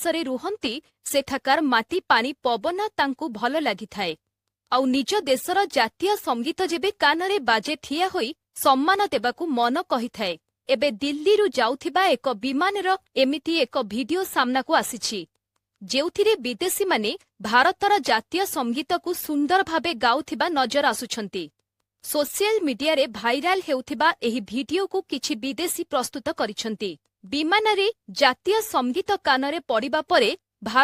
ଦେଶରେ ରୁହନ୍ତି ସେଠାକାର ମାଟି ପାଣି ପବନ ତାଙ୍କୁ ଭଲ ଲାଗିଥାଏ। ଆଉ ନିଜ ଦେଶର ଜାତୀୟ ସଙ୍ଗୀତ ଯେବେ କାନରେ ବାଜେ ଠିଆ ହୋଇ ସମ୍ମାନ ଦେବାକୁ ମନ କହିଥାଏ। ଏବେ ଦିଲ୍ଲୀରୁ ଯାଉଥିବା ଏକ ବିମାନର ଏମିତି ଏକ ଭିଡିଓ ସାମ୍ନାକୁ ଆସିଛି, ଯେଉଁଥିରେ ବିଦେଶୀମାନେ ଭାରତର ଜାତୀୟ ସଙ୍ଗୀତକୁ ସୁନ୍ଦର ଭାବେ ଗାଉଥିବା ନଜର ଆସୁଛନ୍ତି। ସୋସିଆଲ ମିଡିଆରେ ଭାଇରାଲ ହେଉଥିବା ଏହି ଭିଡିଓକୁ କିଛି ବିଦେଶୀ ପ୍ରସ୍ତୁତ କରିଛନ୍ତି। ବିମାନରେ ଜାତୀୟ ସଙ୍ଗୀତ କାନରେ ପଡ଼ିବା ପରେ ଭାରତ